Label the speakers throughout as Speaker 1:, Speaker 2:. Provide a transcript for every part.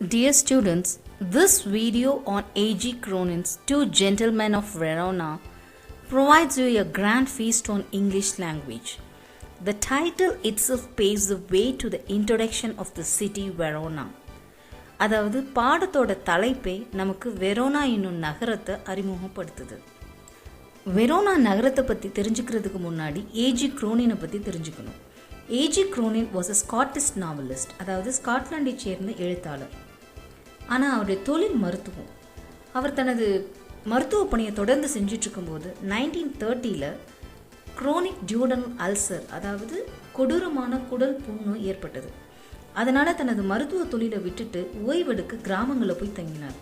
Speaker 1: Dear students, this video on A.G. Cronin's Two Gentlemen of Verona provides you a grand feast on English language. The title itself paves the way to the introduction of the city Verona. அதாவது பாடத்தோட தலைப்பே நமக்கு Verona என்னும் நகரத்தை அறிமுகப்படுத்துது. Verona நகரத்தை பற்றி தெரிஞ்சுக்கிறதுக்கு முன்னாடி AG குரோனினை பற்றி தெரிஞ்சுக்கணும். AG Cronin was a Scottish novelist, அதாவது ஸ்காட்லாண்டை சேர்ந்த எழுத்தாளர். ஆனால் அவருடைய தொழில் மருத்துவம். அவர் தனது மருத்துவ பணியை தொடர்ந்து செஞ்சிட்ருக்கும்போது 1930 குரோனிக் டியூடனல் அல்சர், அதாவது கொடூரமான குடல் புண்ணு ஏற்பட்டது. அதனால் தனது மருத்துவ தொழிலை விட்டுட்டு ஓய்வெடுக்க கிராமங்களில் போய் தங்கினார்.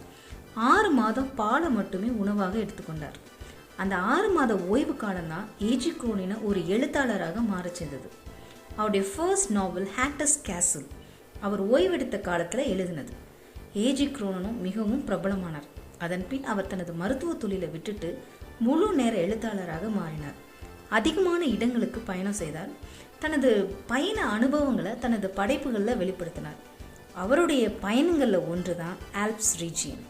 Speaker 1: 6 மாதம் பாலை மட்டுமே உணவாக எடுத்துக்கொண்டார். அந்த 6 மாத ஓய்வு காலம்தான் ஏஜி குரோனினை ஒரு எழுத்தாளராக மாறச் செய்தது. அவருடைய ஃபர்ஸ்ட் நாவல் ஹேட்டஸ் கேசில் அவர் ஓய்வெடுத்த காலத்தில் எழுதினது. ஏஜி குரோனும் மிகவும் பிரபலமானார். அதன்பின் அவர் தனது மருத்துவ தொழிலை விட்டுட்டு முழு நேர எழுத்தாளராக மாறினார். அதிகமான இடங்களுக்கு பயணம் செய்தார். தனது பயண அனுபவங்களை தனது படைப்புகளில் வெளிப்படுத்தினார். அவருடைய பயணங்களில் ஒன்று தான் ஆல்ப்ஸ் ரீஜியன்.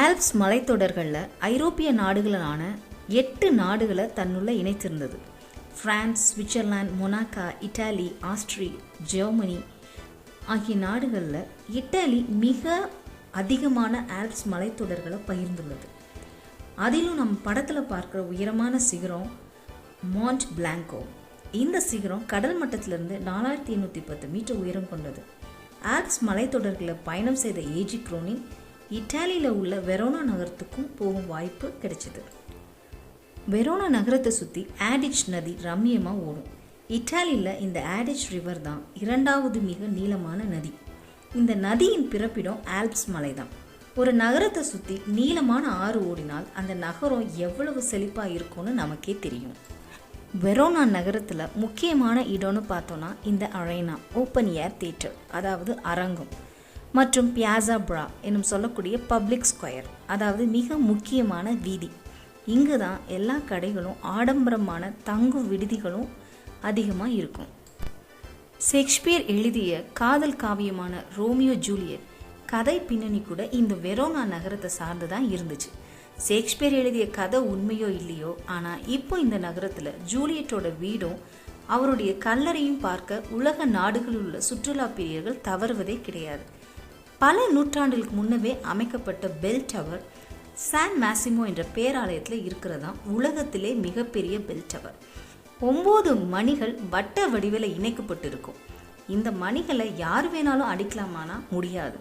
Speaker 1: ஆல்ப்ஸ் மலைத்தொடர்களில் ஐரோப்பிய நாடுகளான 8 நாடுகளை தன்னுள்ள இணைத்திருந்தது. France, Switzerland, Monaco, Italy, Austria, Germany ஆகிய நாடுகளில் இத்தாலி மிக அதிகமான ஆல்ப்ஸ் மலைத்தொடர்களை பகிர்ந்துள்ளது. அதிலும் நம்ம படத்தில் பார்க்குற உயரமான சிகரம் மாண்ட் பிளாங்கோ. இந்த சிகரம் கடல் மட்டத்திலிருந்து 4810 மீட்டர் உயரம் கொண்டது. ஆல்ப்ஸ் மலைத்தொடர்களில் பயணம் செய்த ஏஜி குரோனின் இத்தாலியில் உள்ள வெரோனா நகரத்துக்கும் போகும் வாய்ப்பு கிடைச்சிது. வெரோனா நகரத்தை சுற்றி ஆடிச் நதி ரம்மியமாக ஓடும். இத்தாலியில் இந்த ஆடிச் ரிவர் தான் 2வது மிக நீளமான நதி. இந்த நதியின் பிறப்பிடம் ஆல்ப்ஸ் மலை தான். ஒரு நகரத்தை சுற்றி நீளமான ஆறு ஓடினால் அந்த நகரம் எவ்வளவு செழிப்பாக இருக்கும்னு நமக்கே தெரியும். வெரோனா நகரத்தில் முக்கியமான இடம்னு பார்த்தோன்னா இந்த அரேனா, ஓப்பன் ஏர் தியேட்டர், அதாவது அரங்கம், மற்றும் பியாசா பிரா என்னும் சொல்லக்கூடிய பப்ளிக் ஸ்கொயர், அதாவது மிக முக்கியமான வீதி. இங்கு தான் எல்லா கடைகளும் ஆடம்பரமான தங்கும் விடுதிகளும் அதிகமாக இருக்கும். ஷேக்ஸ்பியர் எழுதிய காதல் காவியமான ரோமியோ ஜூலியட் கதை பின்னணி கூட இந்த வெரோனா நகரத்தை சார்ந்து தான் இருந்துச்சு. ஷேக்ஸ்பியர் எழுதிய கதை உண்மையோ இல்லையோ, ஆனால் இப்போ இந்த நகரத்தில் ஜூலியட்டோட வீடும் அவருடைய கல்லறையும் பார்க்க உலக நாடுகளில் உள்ள சுற்றுலா பிரியர்கள் தவறுவதே கிடையாது. பல நூற்றாண்டுகளுக்கு முன்னவே அமைக்கப்பட்ட பெல் டவர் சான் மாசிமோ என்ற பேராலயத்தில் இருக்கிறதா உலகத்திலே மிகப்பெரிய பெல் டவர். 9 மணிகள் வட்ட வடிவில் இணைக்கப்பட்டிருக்கும். இந்த மணிகளை யார் வேணாலும் அடிக்கலாமானா முடியாது.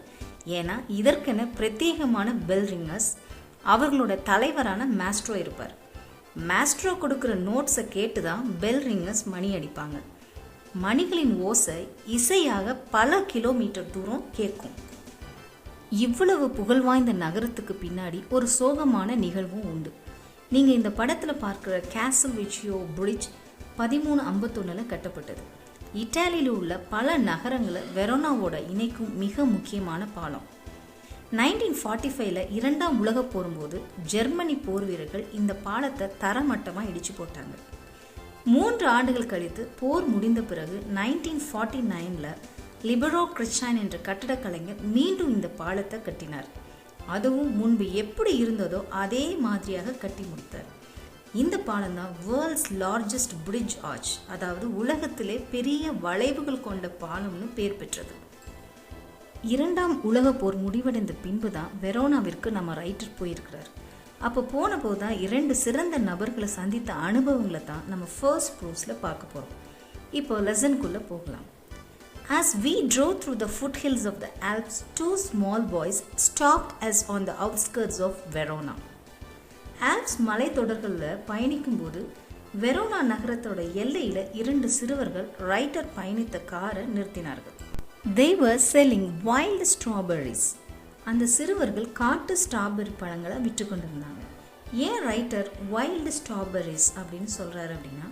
Speaker 1: ஏன்னா இதற்கென பிரத்யேகமான பெல் ரிங்கர்ஸ், அவர்களோட தலைவரான மாஸ்ட்ரோ இருப்பார். மாஸ்ட்ரோ கொடுக்குற நோட்ஸை கேட்டு தான் பெல் ரிங்கர்ஸ் மணி அடிப்பாங்க. மணிகளின் ஓசை இசையாக பல கிலோமீட்டர் தூரம் கேட்கும். இவ்வளவு புகழ் வாய்ந்த நகரத்துக்கு பின்னாடி ஒரு சோகமான நிகழ்வும் உண்டு. நீங்கள் இந்த படத்தில் பார்க்குற கேசல் வெச்சியோ பிரிட்ஜ் 1351 கட்டப்பட்டது. இத்தாலியில் உள்ள பல நகரங்களை வெரோனாவோட இணைக்கும் மிக முக்கியமான பாலம். 1945 2ஆம் உலக போரும்போது ஜெர்மனி போர் வீரர்கள் இந்த பாலத்தை தரமட்டமாக இடிச்சு போட்டாங்க. 3 ஆண்டுகள் கழித்து போர் முடிந்த பிறகு 1949 லிபரோ கிறிஸ்டைன் என்ற கட்டடக் கலைஞர் மீண்டும் இந்த பாலத்தை கட்டினார். அதுவும் முன்பு எப்படி இருந்ததோ அதே மாதிரியாக கட்டி முடித்தார். இந்த பாலம் தான் வேர்ல்ட்ஸ் லார்ஜஸ்ட் பிரிட்ஜ் ஆர்ச், அதாவது உலகத்திலே பெரிய வளைவுகள் கொண்ட பாலம்னு பேர் பெற்றது. 2ஆம் உலக போர் முடிவடைந்த பின்பு தான் வெரோனாவிற்கு நம்ம ரைட்டர் போயிருக்கிறார். அப்போ போன போது தான் 2 சிறந்த நபர்களை சந்தித்த அனுபவங்களை தான் நம்ம ஃபர்ஸ்ட் ப்ரூவ்ஸில் பார்க்க போகிறோம். இப்போ லெசனுக்குள்ளே போகலாம். As we drove through the foothills of the Alps, 2 small boys stopped us on the outskirts of Verona. Alps மலைத்தொடர்களில் பயணிக்கும்போது வெரோனா நகரத்தோட எல்லையில் 2 சிறுவர்கள் ரைட்டர் பயணித்த காரை நிறுத்தினார்கள். They were selling wild strawberries. அந்த சிறுவர்கள் காட்டு ஸ்ட்ராபெரி பழங்களை விற்று கொண்டிருந்தாங்க. ஏன் ரைட்டர் வைல்டு ஸ்ட்ராபெரிஸ் அப்படின்னு சொல்கிறாரு அப்படின்னா,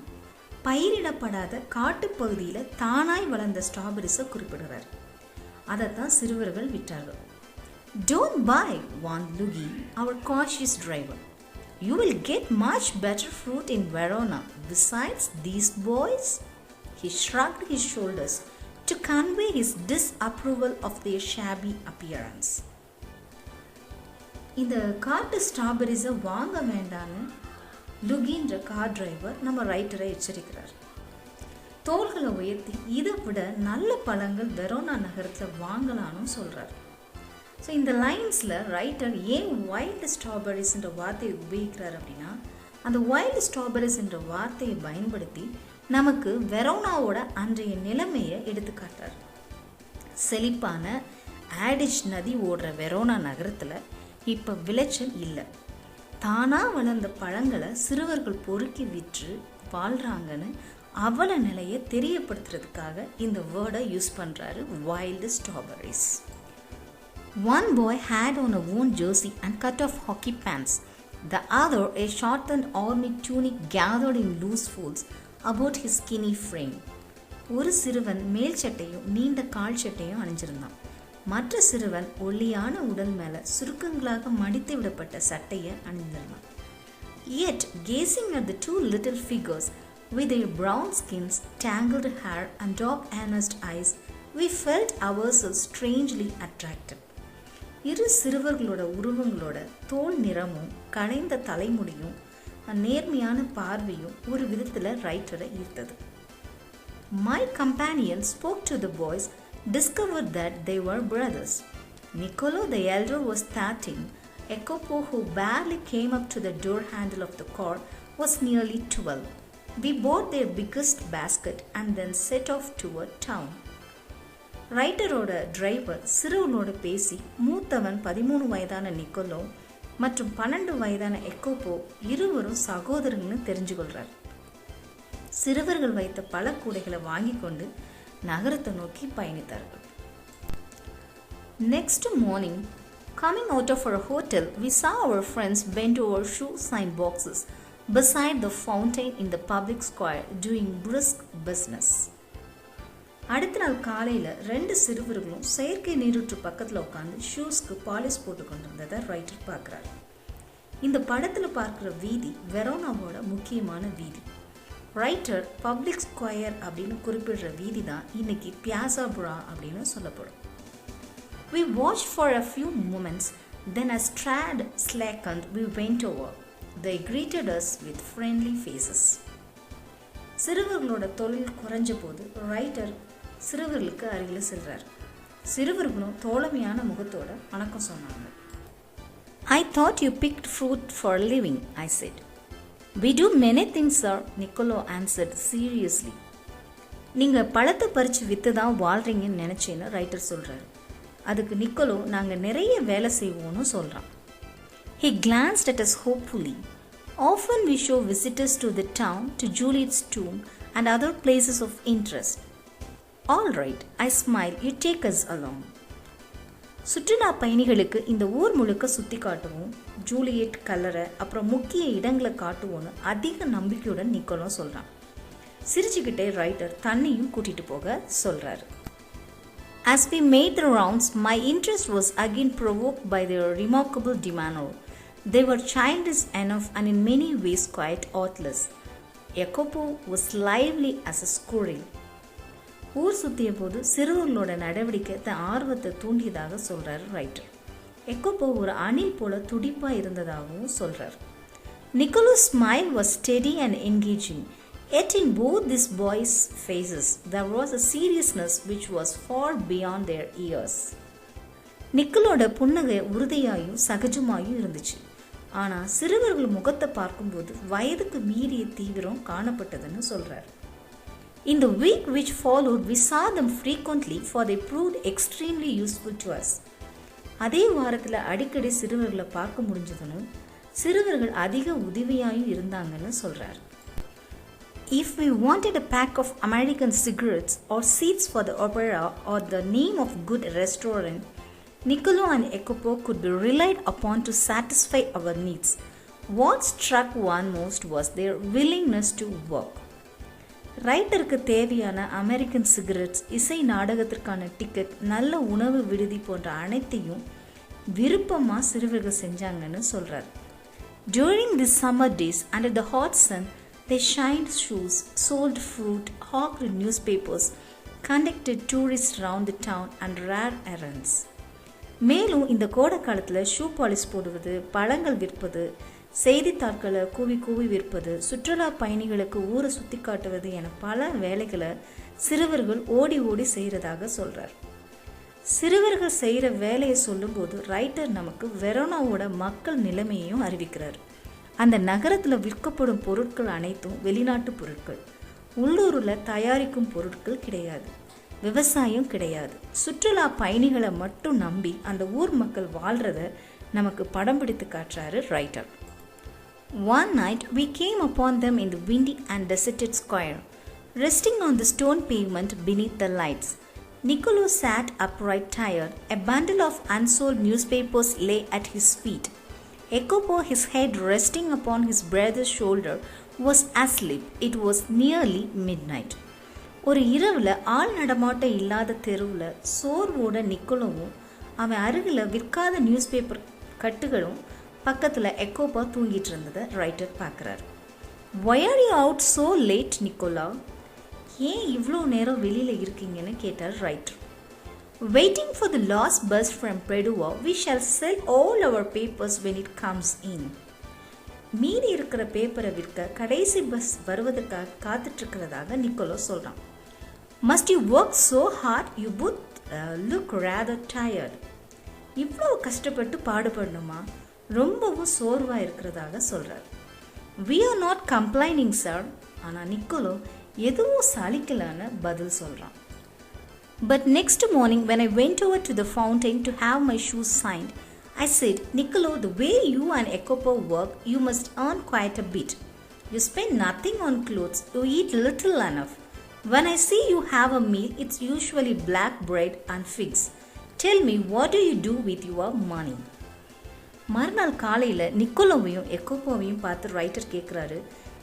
Speaker 1: பயிரிடப்படாத காட்டுப்பகுதியில் தானாய் வளர்ந்த ஸ்ட்ராபெரிஸை குறிப்பிடுறார். அதைத்தான் சிறுவர்கள் விற்றார்கள். Don't buy, warned Luigi, our cautious driver. You will get much better fruit in Verona. Besides these boys, he shrugged his shoulders. to convey his disapproval of their shabby appearance. இந்த காட்டு ஸ்ட்ராபெரிஸை வாங்க வேண்டான்னு லுகின்ற கார் டிரைவர் நம்ம ரைட்டரை எச்சரிக்கிறார். தோள்களை உயர்த்தி இதை விட நல்ல பழங்கள் வெரோனா நகரத்தில் வாங்கலான்னு சொல்கிறார். ஸோ இந்த லைன்ஸில் ரைட்டர் ஏன் வைல்டு ஸ்ட்ராபெரிஸ்ன்ற வார்த்தையை உபயோகிக்கிறார் அப்படின்னா, அந்த வைல்டு ஸ்ட்ராபெரிஸ் என்ற வார்த்தையை பயன்படுத்தி நமக்கு வெரோனாவோட அன்றைய நிலைமையை எடுத்துக்காட்டார். செழிப்பான ஆடிஷ் நதி ஓடுற வெரோனா நகரத்தில் இப்போ விளைச்சல் இல்லை. தானாக வளர்ந்த பழங்களை சிறுவர்கள் பொறுக்கி விற்று வாழ்கிறாங்கன்னு அவல நிலையை தெரியப்படுத்துறதுக்காக இந்த வேர்டை யூஸ் பண்ணுறாரு, wild strawberries. One boy had on a worn jersey and cut-off hockey pants. The other a shortened army tunic gathered in loose folds about his skinny frame. ஒரு சிறுவன் மேல் சட்டையும் நீண்ட கால் சட்டையும் அணிஞ்சிருந்தான். மற்ற சிறுவன் ஒல்லியான உடல் மேலே சுருக்கங்களாக மடித்து விடப்பட்ட சட்டையை அணிந்திருந்தான். Yet, gazing at the two little figures with their brown skins, tangled hair and dark-earnest eyes, we felt ourselves strangely attracted. இரு சிறுவர்களோட உருவங்களோட தோல் நிறமும் களைந்த தலைமுடியும் நேர்மையான பார்வையும் ஒரு விதத்தில் ரைட்டரை ஈர்த்தது. My companion spoke to the boys, discovered that they were brothers. Niccolo the elder was 13. Jacopo, who barely came up to the door handle of the car, was nearly 12. We bought their biggest basket and then set off toward town. ரைட்டரோட driver சிறுவனோட பேசி மூத்தவன் 13 வயதான Nicolas மற்றும் 12 வயதான எக்கோப்போ இருவரும் சகோதரர்கள்னு தெரிஞ்சுக்கொள்றார். சிறுவர்கள் வைத்த பல கூடைகளை வாங்கி கொண்டு நகரத்தை நோக்கி பயணித்தார்கள். Next morning, coming out of our hotel, we saw our friends bent over shoe sign boxes beside the fountain in the public square doing brisk business. அடுத்த நாள் காலையில் 2 சிறுவர்களும் செயற்கை நீரூற்று பக்கத்தில் உட்காந்து ஷூஸ்க்கு பாலிஷ் போட்டு கொண்டிருந்ததை ரைட்டர் பார்க்குறாரு. இந்த படத்தில் பார்க்குற வீதி வெரோனாவோட முக்கியமான வீதி. ரைட்டர் பப்ளிக் ஸ்கொயர் அப்படின்னு குறிப்பிடுற வீதி தான் இன்னைக்கு பியாசா புரா அப்படின்னு சொல்லப்படும். We watched for a few moments, then as stride slackened, we went over. They greeted us with friendly faces. சிறுவர்களோட தொழில் குறைஞ்ச போது ரைட்டர் சிறுவர்களுக்கு அருகில் செல்றார். சிறுவர்களும் தோழமையான முகத்தோட வணக்கம் சொன்னாங்க. I thought you picked fruit for a living, I said. We do many things, sir, Niccolo answered seriously. நீங்கள் பழத்தை பறித்து விற்று தான் வாழ்றீங்கன்னு நினச்சேன்னு ரைட்டர் சொல்கிறார். அதுக்கு நிக்கோலோ நாங்கள் நிறைய வேலை செய்வோன்னு சொல்கிறான். He glanced at us hopefully. Often we show visitors to the town, to Juliet's tomb and other places of interest. All right, I smile, you take us along. சுற்றுலா பயணிகளுக்கு இந்த ஊர் முழுக்க சுற்றி காட்டுவோம், ஜூலியட் கல்லறை அப்புறம் முக்கிய இடங்களை காட்டுவோன்னு அதிக நம்பிக்கையுடன் நிக்கோலோ சொல்கிறான். சிரிச்சுக்கிட்டே ரைட்டர் தண்ணியும் கூட்டிகிட்டு போக சொல்கிறாரு. As we made the rounds, my interest was again provoked by their remarkable demeanor. They were childish enough and in many ways quite artless. Jacopo was lively as a squirrel. ஊர் சுற்றிய போது சிறுவர்களோட நடவடிக்கை தன் ஆர்வத்தை தூண்டியதாக சொல்கிறார் ரைட்டர். எக்கோப்போ ஒரு அணில் போல துடிப்பாக இருந்ததாகவும் சொல்கிறார். Niccolo's smile was steady and engaging. Yet in both these boys' faces there was a seriousness which was far beyond their years. நிக்கலோட புன்னகை உறுதியாயும் சகஜமாயும் இருந்துச்சு. ஆனால் சிறுவர்கள் முகத்தை பார்க்கும்போது வயதுக்கு மீறிய தீவிரம் காணப்பட்டதுன்னு சொல்கிறார். In the week which followed, we saw them frequently for they proved extremely useful to us. அதே வாரத்தில் அடிக்கடி சிறுவர்களை பார்க்க முடிஞ்சதுன்னு சிறுவர்கள் அதிக உதவியாயும் இருந்தாங்கன்னு சொல்கிறார். If we wanted a pack of American cigarettes or seats for the opera or the name of good restaurant, Niccolo and Jacopo could be relied upon to satisfy our needs. What struck one most was their willingness to work. ரைட்டருக்கு தேவையான American cigarettes, இசை நாடகத்திற்கான ticket, நல்ல உணவு விடுதி போன்ற அனைத்தையும் விருப்பமாக சிறுவர்கள் செஞ்சாங்கன்னு சொல்கிறார். During these summer days under the hot sun, they shined shoes, sold fruit, hawked newspapers, conducted tourists round the town and rare errands. மேலும் இந்த கோடை காலத்தில் ஷூ பாலிஷ் போடுவது, பழங்கள் விற்பது, செய்தித்தாட்களை கூவி கூவி விற்பது, சுற்றுலா பயணிகளுக்கு ஊரை சுற்றி காட்டுவது என பல வேலைகளை சிறுவர்கள் ஓடி ஓடி செய்கிறதாக சொல்கிறார். சிறுவர்கள் செய்கிற வேலையை சொல்லும்போது ரைட்டர் நமக்கு வெரோனாவோட மக்கள் நிலைமையையும் அறிவிக்கிறார். அந்த நகரத்தில் விற்கப்படும் பொருட்கள் அனைத்தும் வெளிநாட்டு பொருட்கள். உள்ளூரில் தயாரிக்கும் பொருட்கள் கிடையாது, விவசாயம் கிடையாது. சுற்றுலா பயணிகளை மட்டும் நம்பி அந்த ஊர் மக்கள் வாழ்கிறத நமக்கு படம் பிடித்து காட்டுறாரு writer. One night we came upon them in the windy and deserted square, resting on the stone pavement beneath the lights. Niccolo sat upright tired. A bundle of unsold newspapers lay at his feet. Jacopo, his head resting upon his brother's shoulder, was asleep. It was nearly midnight. ஒரு இரவில் ஆள் நடமாட்டம் இல்லாத தெருவில் சோர்வோட நிக்கோலோவும் அவன் அருகில் விற்காத news paper கட்டுகளும் பக்கத்தில் எக்கோப்பா தூங்கிட்டு இருந்ததை ரைட்டர் பார்க்குறாரு. Why are you out so late, Nicola? ஏன் இவ்வளோ நேரம் வெளியில் இருக்கீங்கன்னு கேட்டார் writer. Waiting for the last bus from Padua, we shall sell all our papers when it comes in. மீதி இருக்கிற பேப்பரை விற்க கடைசி பஸ் வருவதற்காக காத்துட்ருக்கிறதாக நிக்கோலோ சொல்கிறான். Must you work so hard? You both look rather tired. இவ்வளோ கஷ்டப்பட்டு பாடுபடணுமா? ரொம்பவும் சோர்வாக இருக்கிறதாக சொல்கிறார். We are not complaining, sir. ஆனால் நிக்கோலோ எதுவும் சலிக்கலான்னு பதில் சொல்கிறான். But next morning when I went over to the fountain to have my shoes signed, I said, Niccolo, the way you and Jacopo work, you must earn quite a bit. You spend nothing on clothes, you eat little enough. When I see you have a meal, it's usually black bread and figs. Tell me, what do you do with your money? மறுநாள் காலையில் நிக்கோலோவையும் எக்கோப்போவையும் பார்த்து writer கேட்குறாரு,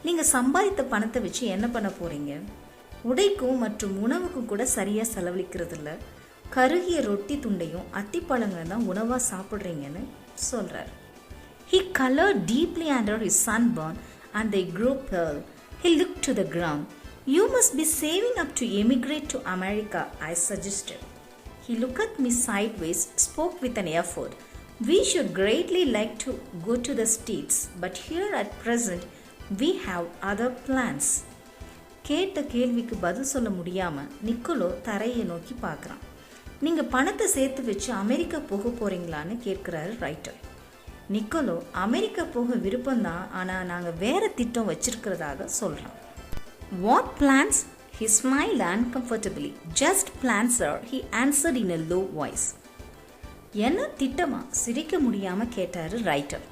Speaker 1: நீங்கள் சம்பாதித்த பணத்தை வச்சு என்ன பண்ண போகிறீங்க? உடைக்கும் மற்றும் உணவுக்கும் கூட சரியாக செலவழிக்கிறதில்ல. கருகிய ரொட்டி துண்டையும் அத்திப்பழங்களை தான் உணவாக சாப்பிட்றீங்கன்னு சொல்கிறார். He colored deeply under his sunburn and they grew pale. He looked to the ground. You must be saving up to emigrate to America, I suggested. He looked at me sideways, spoke with an effort. We should greatly like to go to the States, but here at present we have other plans. கேட்ட கேள்விக்கு பதில் சொல்ல முடியாமல் Nicolas தரையை நோக்கி பார்க்குறான். நீங்கள் பணத்தை சேர்த்து வச்சு அமெரிக்கா போக போகிறீங்களான்னு கேட்குறாரு ரைட்டர். நிக்கோலோ அமெரிக்கா போக விருப்பம்தான், ஆனால் நாங்கள் வேறு திட்டம் வச்சிருக்கிறதாக சொல்கிறான். What plans? He smiled uncomfortably. Just plans, sir, he answered in a low voice. என்ன திட்டமா? சிரிக்க முடியாமல் கேட்டார் ரைட்டர்.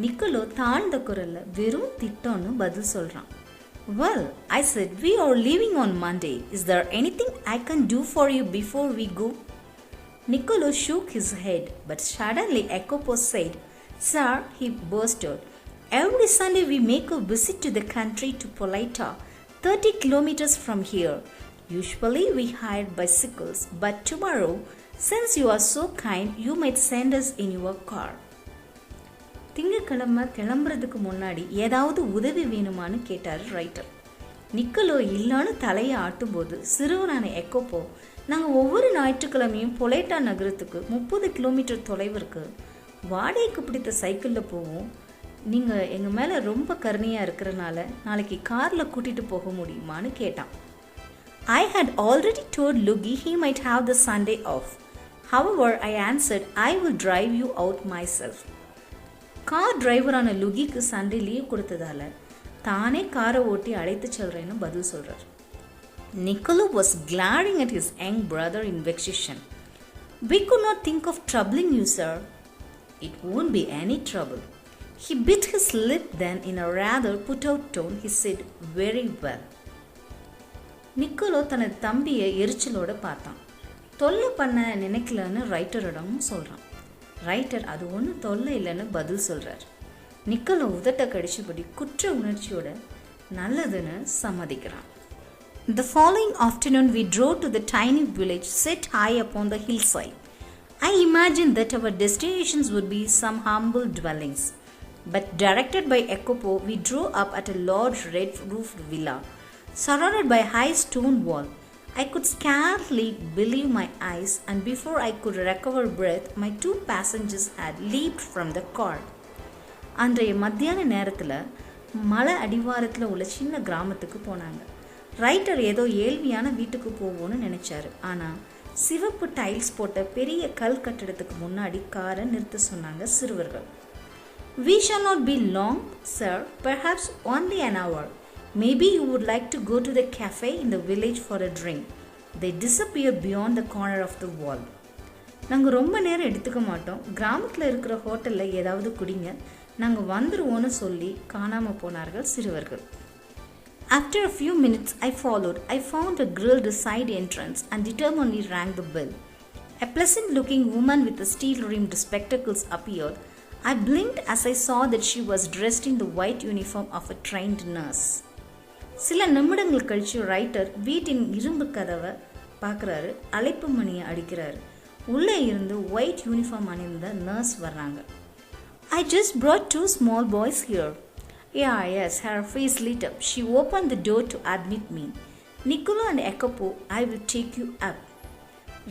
Speaker 1: நிக்கோலோ தாழ்ந்த குரலில் வெறும் திட்டம்னு பதில் சொல்கிறான். Well, I said, we are leaving on Monday. Is there anything I can do for you before we go? Niccolo shook his head, but suddenly Jacopo said, Sir, he burst out, every Sunday we make a visit to the country to Polita, 30 kilometers from here. Usually we hire bicycles, but tomorrow, since you are so kind, you might send us in your car. திங்கக்கிழமை கிளம்புறதுக்கு முன்னாடி ஏதாவது உதவி வேணுமான்னு கேட்டார் writer. Nicolas இல்லைன்னு தலையை ஆட்டும்போது சிறுவனான எக்கோப்போ, நாங்கள் ஒவ்வொரு ஞாயிற்றுக்கிழமையும் பொலேட்டா நகரத்துக்கு 30 கிலோமீட்டர் தொலைவிற்கு வாடகைக்கு பிடித்த சைக்கிளில் போவோம். நீங்கள் எங்கள் மேலே ரொம்ப கருணையாக இருக்கிறனால நாளைக்கு காரில் கூட்டிகிட்டு போக முடியுமான்னு கேட்டான். I had already told Luigi he might have the Sunday off. However, I answered, I will drive you out myself. Car டிரைவரான லுகிக்கு சண்டே லீவ் கொடுத்ததால தானே காரை ஓட்டி அழைத்து செல்றேன்னு பதில் சொல்றார். Niccolo was glaring at his young brother in vexation. We could not think of troubling you, sir. It won't be any trouble. He bit his lip, then in a rather put out tone he said, very well. Niccolo தனது தம்பியை எரிச்சலோட பார்த்தான். தொல்லை பண்ண நினைக்கலன்னு ரைட்டரிடமும் சொல்கிறான். Writer அது ஒன்றும் தொல்லை இல்லைன்னு பதில் சொல்கிறார். நிக்கோலோ உதட்ட கடிச்சபடி குற்ற உணர்ச்சியோட நல்லதுன்னு சம்மதிக்கிறான். The following afternoon we drove to the tiny village set high upon the hillside. I imagined that our destinations would be some humble dwellings. But directed by Jacopo, we drove up at a large red-roofed villa, surrounded by a high stone wall. I could scarcely believe my eyes, and before I could recover breath, my two passengers had leaped from the car. அன்றைய மத்தியான நேரத்தில் மலை அடிவாரத்தில் உள்ள சின்ன கிராமத்துக்கு போனாங்க. Writer ஏதோ ஏழ்மையான வீட்டுக்கு போவோன்னு நினைச்சாரு. ஆனால் சிவப்பு டைல்ஸ் போட்ட பெரிய கல் கட்டிடத்துக்கு முன்னாடி காரை நிறுத்த சொன்னாங்க சிறுவர்கள். We shall not be long, sir, perhaps only an hour. Maybe you would like to go to the cafe in the village for a drink. They disappear beyond the corner of the wall. நாங்கள் ரொம்ப நேரம் எடுத்துக்க மாட்டோம், கிராமத்தில் இருக்கிற ஹோட்டலில் ஏதாவது குடிங்க, நாங்கள் வந்துடுவோன்னு சொல்லி காணாமல் போனார்கள் சிறுவர்கள். After a few minutes I followed. I found a grilled side entrance and determinedly rang the bell. A pleasant looking woman with a steel rimmed spectacles appeared. I blinked as I saw that she was dressed in the white uniform of a trained nurse. சில நிமிடங்கள் கழிச்சு writer வீட்டின் இரும்பு கதவை பார்க்குறாரு. அழைப்பு மணியை அடிக்கிறாரு. உள்ளே இருந்து ஒயிட் யூனிஃபார்ம் அணிந்த நர்ஸ் வர்றாங்க. I just brought two small boys here. Yeah, yes, her face lit up. She opened the door to admit me. Niccolo and Jacopo, I will take you up.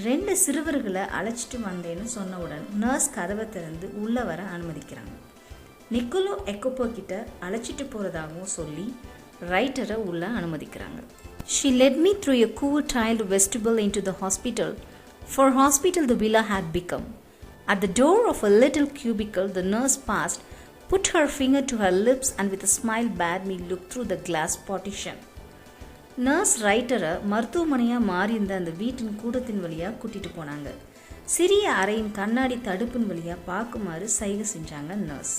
Speaker 1: ரெண்டு சிறுவர்களை அழைச்சிட்டு வந்தேன்னு சொன்னவுடன் nurse கதவை திறந்து உள்ளே வர அனுமதிக்கிறாங்க. நிக்கோலோ எக்கோப்போ கிட்ட அழைச்சிட்டு போகிறதாகவும் சொல்லி ரைட்டரை உள்ளே அனுமதிக்கிறாங்க. She led me through a cool tiled vestibule into the hospital, for hospital the villa had become. At the door of a little cubicle the nurse passed, put her finger to her lips and with a smile bade me look through the glass partition. Nurse ரைட்டரை மருத்துவமனையாக மாறியிருந்த அந்த வீட்டின் கூடத்தின் வழியாக கூட்டிகிட்டு போனாங்க. சிறிய அறையின் கண்ணாடி தடுப்பின் வழியாக பார்க்குமாறு சைகை செஞ்சாங்க nurse.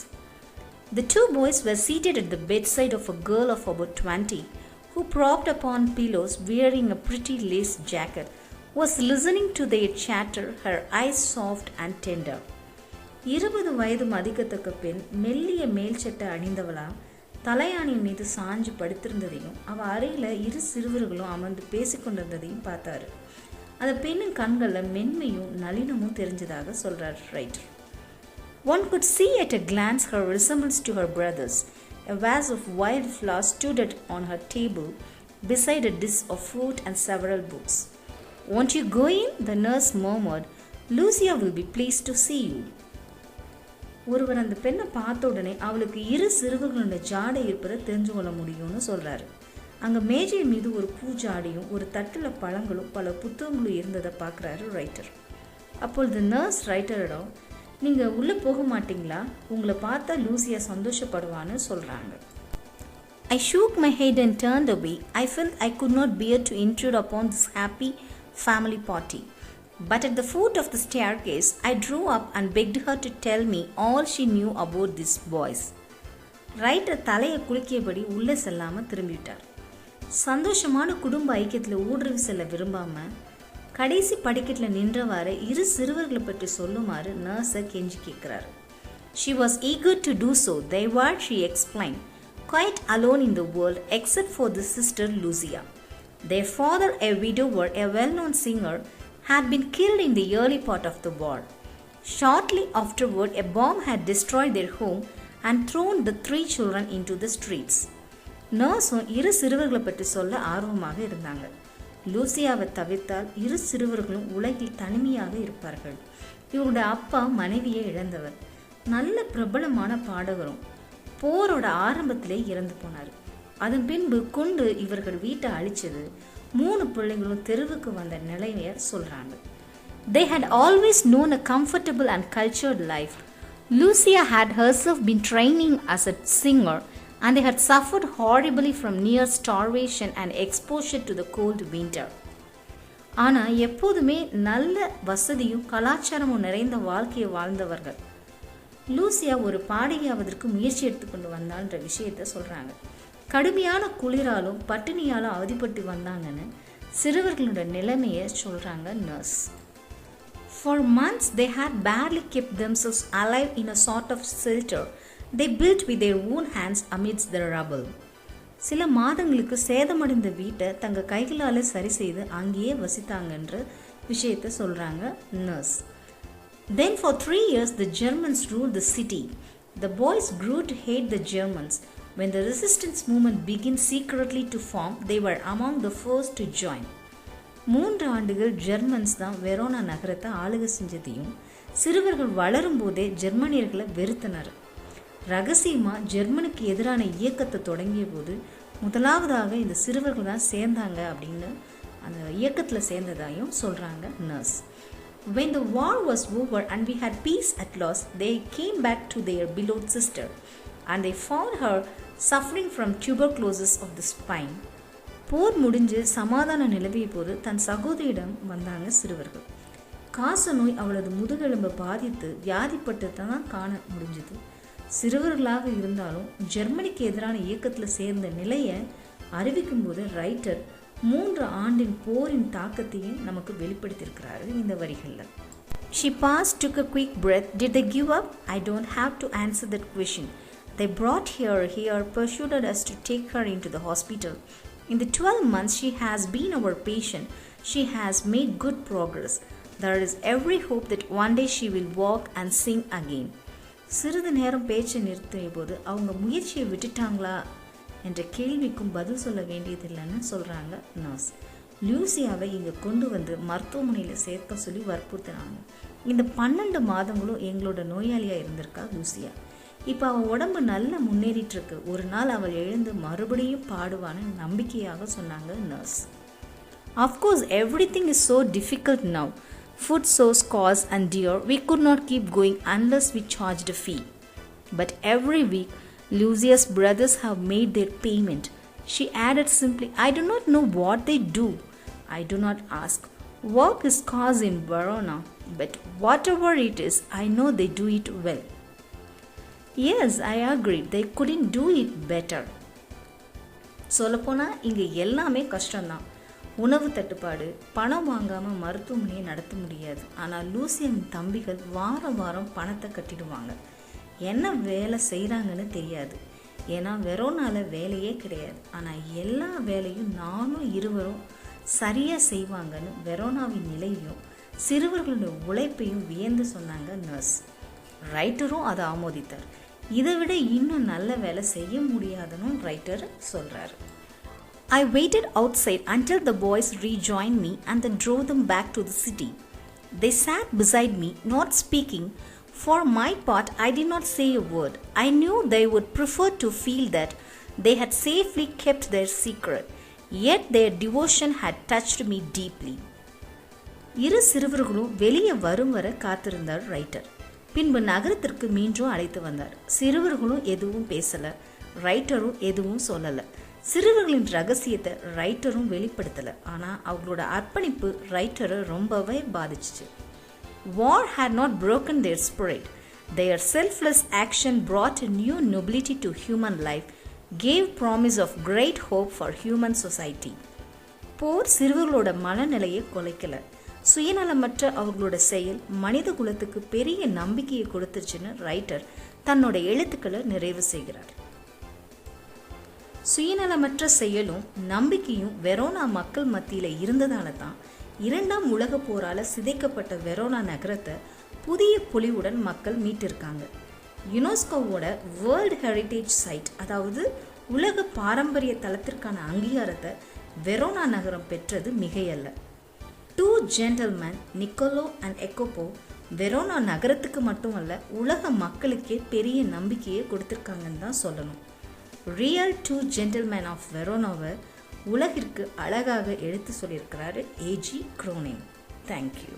Speaker 1: The two boys were seated at the bedside of a girl of about 20 who, propped upon pillows, wearing a pretty lace jacket, was listening to their chatter, her eyes soft and tender. 20 வயது மதிக்கத்தக்க பெண் மெல்லிய மேல்சட்டை அணிந்தவளா தலையாணியின் மீது சாஞ்சு படுத்திருந்ததையும் அவள் அறையில் இரு சிறுவர்களும் அமர்ந்து பேசிக்கொண்டிருந்ததையும் பார்த்தாரு. அந்த பெண்ணின் கண்களில் மென்மையும் நளினமும் தெரிஞ்சதாக சொல்கிறார் writer. One could see at a glance her resemblance to her brothers. A vase of wild flowers stood on her table beside a dish of fruit and several books. Won't you go in? The nurse murmured. Lucia will be pleased to see you. ஒருவர் அந்த பெண்ணை பார்த்த உடனே அவளுக்கு இரு சிறுவர்களோட ஜாடை இருப்பதை தெரிஞ்சு கொள்ள முடியும்னு சொல்கிறாரு. அங்கே மேஜை மீது ஒரு பூஜாடியும் ஒரு தட்டில் பழங்களும் பல புத்தகங்களும் இருந்ததை பார்க்குறாரு ரைட்டர். அப்பொழுது நர்ஸ் ரைட்டரிடம், நீங்கள் உள்ளே போக மாட்டிங்களா, உங்களை பார்த்தா லூசியா சந்தோஷப்படுவான்னு சொல்கிறாங்க. I shook my head and turned away. I felt I could not bear to intrude upon this happy family party. But at the foot of the staircase, I drew up and begged her to tell me all she knew about these boys. Writer தலையை குலுக்கியபடி உள்ளே செல்லாமல் திரும்பிவிட்டார். சந்தோஷமான குடும்ப ஐக்கியத்தில் ஊடுருவி செல்ல விரும்பாமல் கடைசி படிக்கட்டில் நின்றவாறு இரு சிறுவர்களை பற்றி சொல்லுமாறு நர்ஸை கெஞ்சி கேட்குறாரு. She was eager to do so. They were, she explained, quite alone in the world except for the sister Lucia. Their father, a widower, a well-known singer, had been killed in the early part of the war. Shortly afterward, a bomb had destroyed their home and thrown the three children into the streets. நர்ஸும் இரு சிறுவர்களை பற்றி சொல்ல ஆர்வமாக இருந்தாங்க. லூசியாவை தவிர்த்தால் இரு சிறுவர்களும் உலகில் தனிமையாக இருப்பார்கள். இவருடைய அப்பா மனைவியை இழந்தவர், நல்ல பிரபலமான பாடகரும், போரோட ஆரம்பத்திலே இறந்து போனார். அதன் பின்பு கொண்டு இவர்கள் வீட்டை அழிச்சது. 3 பிள்ளைங்களும் தெருவுக்கு வந்த நிலைமைய சொல்றாங்க. They had always known a comfortable and cultured life. Lucia had herself been training as a singer and they had suffered horribly from near starvation and exposure to the cold winter. ஆனால் எப்போதுமே நல்ல வசதியும் கலாச்சாரமும் நிறைந்த வாழ்க்கையை வாழ்ந்தவர்கள். Lucia ஒரு பாடகியாவதற்கு முயற்சி எடுத்துக்கொண்டு வந்தான்ற விஷயத்த சொல்கிறாங்க. கடுமையான குளிராலும் பட்டினியாலும் அவதிப்பட்டு வந்தாங்கன்னு சிறுவர்களோட நிலைமையை சொல்கிறாங்க nurse. For months they had barely kept themselves alive in a sort of shelter they built with their own hands amidst the rubble. சில மாதங்களுக்கு சேதமடைந்த வீட்டை தங்கள் கைகளால் சரி செய்து அங்கேயே வசித்தாங்கன்ற விஷயத்தை சொல்கிறாங்க nurse. Then for 3 years the Germans ruled the city. The boys grew to hate the Germans. When the resistance movement began secretly to form, they were among the first to join. 3 ஆண்டுகள் Germans தான் Verona நகரத்தை ஆளுகை செஞ்சதையும் சிறுவர்கள் வளரும் போதே ஜெர்மனியர்களை வெறுத்தனர். ரகசியமாக ஜெர்மனுக்கு எதிரான இயக்கத்தை தொடங்கிய போது முதலாவதாக இந்த சிறுவர்கள் தான் சேர்ந்தாங்க அப்படின்னு அந்த இயக்கத்தில் சேர்ந்ததாயும் சொல்கிறாங்க nurse. When the war was over and we had peace at last, they came back to their beloved sister and they found her suffering from tuberculosis of the spine. போர் முடிஞ்சு சமாதான நிலவிய போது தன் சகோதரியிடம் வந்தாங்க சிறுவர்கள். காச நோய் அவளது முதுகெலும்பை பாதித்து வியாதிப்பட்டு தான் காண முடிஞ்சது. சிறுவர்களாக இருந்தாலும் ஜெர்மனிக்கு எதிரான இயக்கத்தில் சேர்ந்த நிலையை அறிவிக்கும் போது ரைட்டர் 3 ஆண்டின் போரின் தாக்கத்தையும் நமக்கு வெளிப்படுத்தியிருக்கிறாரு இந்த வரிகளில். She paused, took a quick breath. Did they give up? I don't have to answer that question. They brought her here, persuaded us to take her into the hospital. In the 12 months she has been our patient, she has made good progress. There is every hope that one day she will walk and sing again. சிறிது நேரம் பேச்சை நிறுத்திய போது அவங்க முயற்சியை விட்டுட்டாங்களா என்ற கேள்விக்கும் பதில் சொல்ல வேண்டியதில்லைன்னு சொல்கிறாங்க நர்ஸ். லூசியாவை இங்கே கொண்டு வந்து மருத்துவமனையில் சேர்க்க சொல்லி வற்புறுத்தினாங்க. இந்த 12 மாதங்களும் எங்களோட நோயாளியாக இருந்திருக்கா லூசியா. இப்போ அவள் உடம்பு நல்லா முன்னேறிட்டுருக்கு. ஒரு நாள் அவள் எழுந்து மறுபடியும் பாடுவான்னு நம்பிக்கையாக சொன்னாங்க nurse. Of course, everything is so difficult now. Food so scarce and dear, we could not keep going unless we charged a fee. But every week, Lucia's brothers have made their payment. She added simply, I do not know what they do. I do not ask. Work is scarce in Verona, but whatever it is, I know they do it well. Yes, I agree. They couldn't do it better. சொல்லப்போனால் இங்கே எல்லாமே கஷ்டம்தான். உணவு தட்டுப்பாடு, பணம் வாங்காமல் மருத்துவமனையை நடத்த முடியாது. ஆனால் லூசியாவின் தம்பிகள் வாரம் வாரம் பணத்தை கட்டிடுவாங்க. என்ன வேலை செய்கிறாங்கன்னு தெரியாது. ஏன்னா வெரோனால வேலையே கிடையாது. ஆனால் எல்லா வேலையும் நானும் இருவரும் சரியாக செய்வாங்கன்னு வெரோனாவின் நிலையையும் சிறுவர்களுடைய உழைப்பையும் வியந்து சொன்னாங்க நர்ஸ். ரைட்டரும் அதை ஆமோதித்தார். இதை விட இன்னும் நல்ல வேலை செய்ய முடியாதுன்னு ரைட்டர் சொல்கிறார். I waited outside until the boys rejoined me and then drove them back to the city. They sat beside me, not speaking. For my part, I did not say a word. I knew they would prefer to feel that they had safely kept their secret. Yet their devotion had touched me deeply. இரு சிறுவர்களும் வெளியே வரும் வர காத்திருந்தார் writer. பின்பு நகரத்திற்கு மீண்டும் அழைத்து வந்தார். சிறுவர்களும் எதுவும் பேசலை, ரைட்டரும் எதுவும் சொல்லலை. சிறுவர்களின் ரகசியத்தை ரைட்டரும் வெளிப்படுத்தலை. ஆனால் அவங்களோட அர்ப்பணிப்பு ரைட்டரை ரொம்பவே பாதிச்சிச்சு. War had not broken their spirit. Their selfless action brought a new nobility to human life, gave promise of great hope for human society. போர் சிறுவர்களோட மனநிலையை குலைக்கலை. சுயநலமற்ற அவர்களோட செயல் மனித குலத்துக்கு பெரிய நம்பிக்கையை கொடுத்துச்சுன்னு ரைட்டர் தன்னோட எழுத்துக்களை நிறைவு செய்கிறார். சுயநலமற்ற செயலும் நம்பிக்கையும் வெரோனா மக்கள் மத்தியில் இருந்ததால தான் 2ஆம் உலக போரால் சிதைக்கப்பட்ட வெரோனா நகரத்தை புதிய பொலிவுடன் மக்கள் மீட்டிருக்காங்க. யுனெஸ்கோவோட வேர்ல்டு ஹெரிட்டேஜ் சைட், அதாவது உலக பாரம்பரிய தளத்திற்கான அங்கீகாரத்தை வெரோனா நகரம் பெற்றது மிகையல்ல. 2 gentlemen, நிக்கோலோ அண்ட் எக்கோப்போ, வெரோனா நகரத்துக்கு மட்டுமல்ல உலக மக்களுக்கே பெரிய நம்பிக்கையை கொடுத்துருக்காங்கன்னு தான் சொல்லணும். ரியல் 2 gentlemen ஆஃப் வெரோனாவை உலகிற்கு அழகாக எடுத்து சொல்லியிருக்கிறாரு ஏஜி குரோனின். தேங்க்யூ.